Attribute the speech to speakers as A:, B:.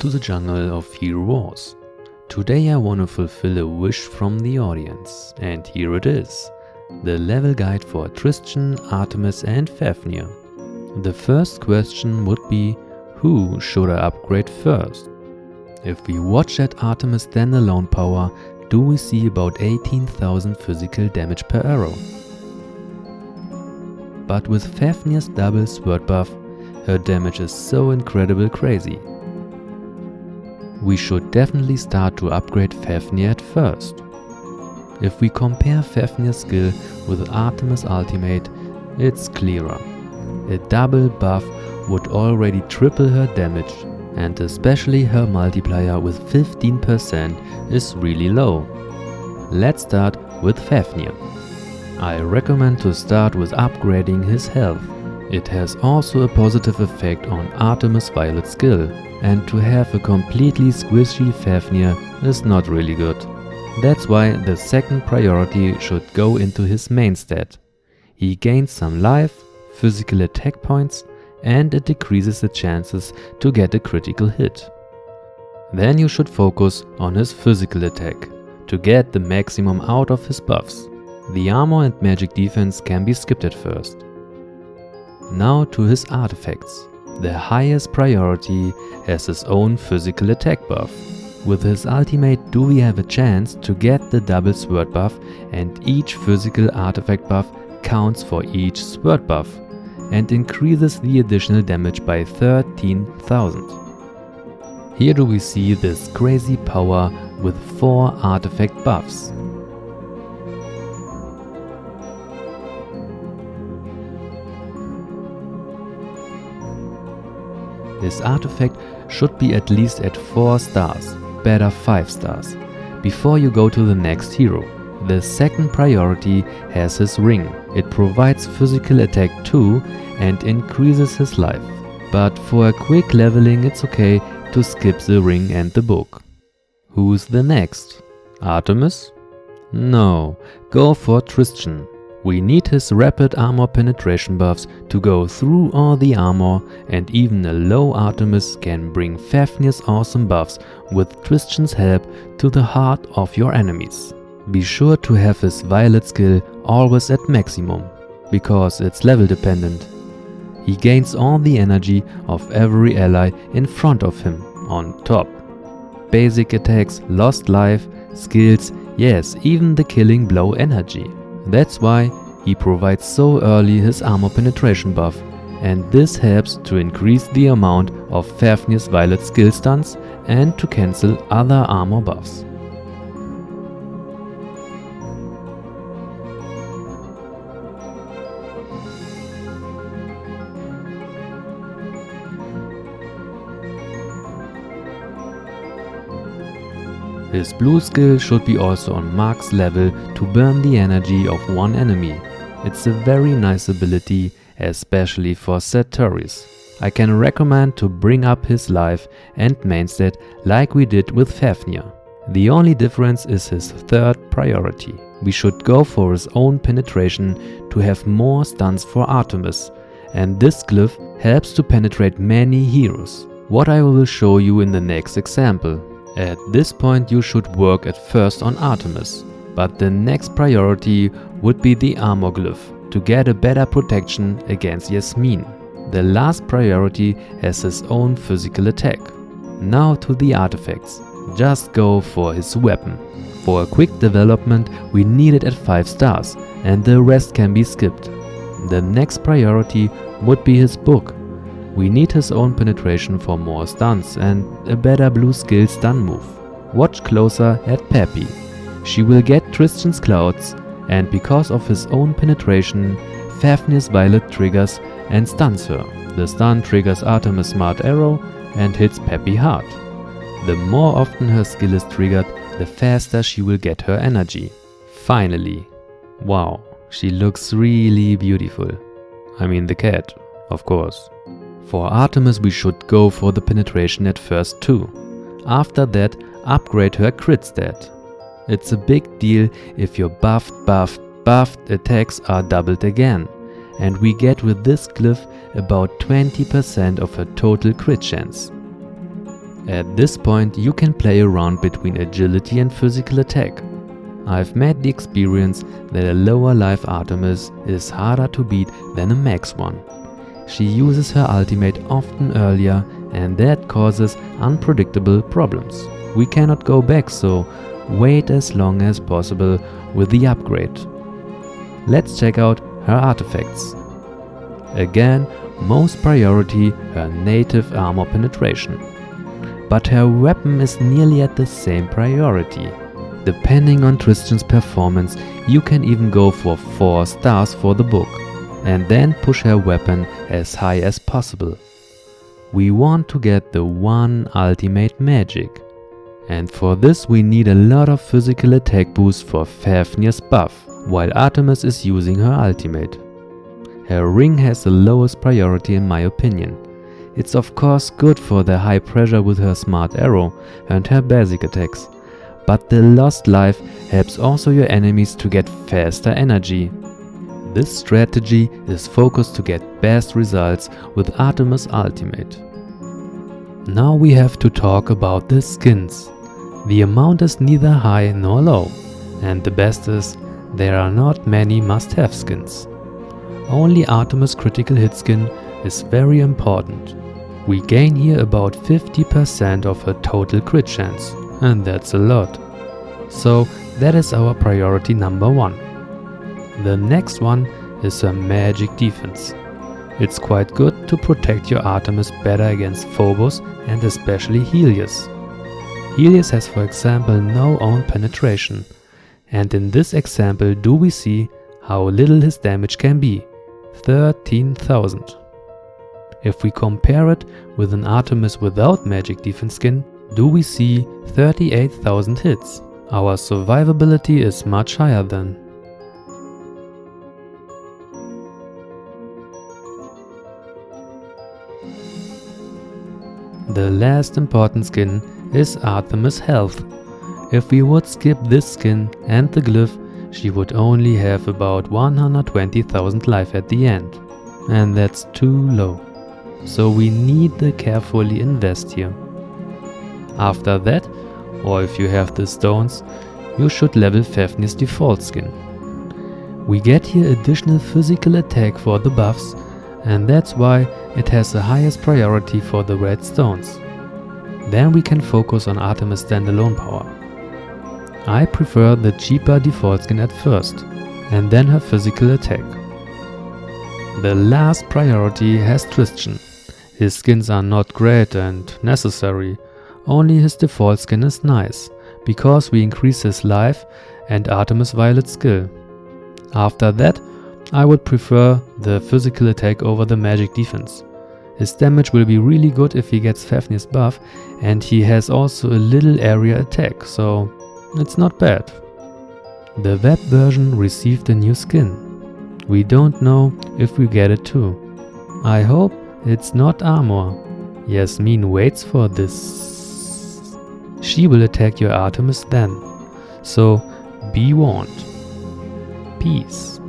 A: to the jungle of Hero Wars. Today I want to fulfill a wish from the audience, and here it is. The level guide for Tristan, Artemis and Fafnir. The first question would be, who should I upgrade first? If we watch at Artemis standalone power, do we see about 18,000 physical damage per arrow. But with Fafnir's double sword buff, her damage is so incredible crazy. We should definitely start to upgrade Fafnir at first. If we compare Fafnir's skill with Artemis' ultimate, it's clearer. A double buff would already triple her damage, and especially her multiplier with 15% is really low. Let's start with Fafnir. I recommend to start with upgrading his health. It has also a positive effect on Artemis' violet skill, and to have a completely squishy Fafnir is not really good. That's why the second priority should go into his main stat. He gains some life, physical attack points, and it decreases the chances to get a critical hit. Then you should focus on his physical attack, to get the maximum out of his buffs. The armor and magic defense can be skipped at first. Now to his artifacts. The highest priority has his own physical attack buff. With his ultimate do we have a chance to get the double sword buff, and each physical artifact buff counts for each sword buff and increases the additional damage by 13,000. Here do we see this crazy power with 4 artifact buffs. This artifact should be at least at 4 stars, better 5 stars, before you go to the next hero. The second priority has his ring. It provides physical attack too and increases his life. But for a quick leveling it's okay to skip the ring and the book. Who's the next? Artemis? No, go for Tristan. We need his rapid armor penetration buffs to go through all the armor, and even a low Artemis can bring Fafnir's awesome buffs with Tristan's help to the heart of your enemies. Be sure to have his violet skill always at maximum, because it's level dependent. He gains all the energy of every ally in front of him on top. Basic attacks, lost life, skills, yes, even the killing blow energy. That's why he provides so early his armor penetration buff, and this helps to increase the amount of Fafnir's violet skill stuns and to cancel other armor buffs. His blue skill should be also on max level to burn the energy of one enemy. It's a very nice ability, especially for Satyrs. I can recommend to bring up his life and main stat like we did with Fafnir. The only difference is his third priority. We should go for his own penetration to have more stuns for Artemis, and this glyph helps to penetrate many heroes. What I will show you in the next example. At this point you should work at first on Artemis, but the next priority would be the armor glyph, to get a better protection against Yasmin. The last priority has his own physical attack. Now to the artifacts. Just go for his weapon. For a quick development we need it at 5 stars, and the rest can be skipped. The next priority would be his book. We need his own penetration for more stuns and a better blue skill stun move. Watch closer at Peppy. She will get Tristan's clouds, and because of his own penetration, Fafnir's violet triggers and stuns her. The stun triggers Artemis' smart arrow and hits Peppy hard. The more often her skill is triggered, the faster she will get her energy. Finally. Wow, she looks really beautiful. I mean the cat, of course. For Artemis we should go for the penetration at first too. After that, upgrade her crit stat. It's a big deal if your buffed attacks are doubled again, and we get with this glyph about 20% of her total crit chance. At this point you can play around between agility and physical attack. I've made the experience that a lower life Artemis is harder to beat than a max one. She uses her ultimate often earlier and that causes unpredictable problems. We cannot go back, so wait as long as possible with the upgrade. Let's check out her artifacts. Again, most priority her native armor penetration. But her weapon is nearly at the same priority. Depending on Tristan's performance, you can even go for 4 stars for the book, and then push her weapon as high as possible. We want to get the one ultimate magic. And for this we need a lot of physical attack boost for Fafnir's buff, while Artemis is using her ultimate. Her ring has the lowest priority in my opinion. It's of course good for the high pressure with her smart arrow and her basic attacks, but the lost life helps also your enemies to get faster energy. This strategy is focused to get best results with Artemis ultimate. Now we have to talk about the skins. The amount is neither high nor low, and the best is there are not many must-have skins. Only Artemis critical hit skin is very important. We gain here about 50% of her total crit chance, and that's a lot. So that is our priority number 1. The next one is her magic defense. It's quite good to protect your Artemis better against Phobos and especially Helios. Helios has for example no own penetration, and in this example do we see how little his damage can be, 13,000. If we compare it with an Artemis without magic defense skin, do we see 38,000 hits. Our survivability is much higher then. The last important skin is Artemis health. If we would skip this skin and the glyph, she would only have about 120,000 life at the end. And that's too low. So we need to carefully invest here. After that, or if you have the stones, you should level Fafnir's default skin. We get here additional physical attack for the buffs, and that's why it has the highest priority for the red stones. Then we can focus on Artemis standalone power. I prefer the cheaper default skin at first, and then her physical attack. The last priority has Tristan. His skins are not great and necessary, only his default skin is nice, because we increase his life and Artemis Violet skill. After that, I would prefer the physical attack over the magic defense. His damage will be really good if he gets Fafnir's buff, and he has also a little area attack, so it's not bad. The web version received a new skin. We don't know if we get it too. I hope it's not armor. Yasmin waits for this. She will attack your Artemis then, so be warned. Peace.